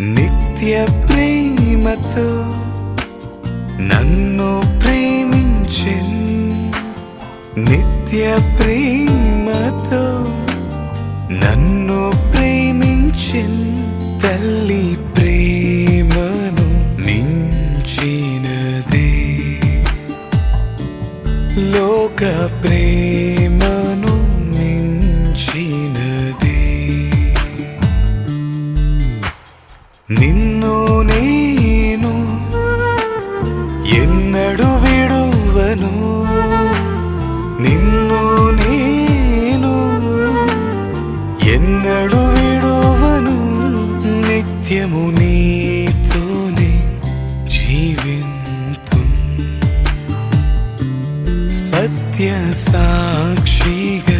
నిత్య ప్రేమతో నన్ను ప్రేమించెన్ నిత్య ప్రేమతో నన్ను ప్రేమించెన్ తల్లి ప్రేమను మించినదే లోక ప్రేమను మించినదే నిన్ను నేను ఎన్నడు విడువను నిన్ను నేను ఎన్నడు విడువను నిత్యము నీతోనే జీవింతున్ సత్య సాక్షిగా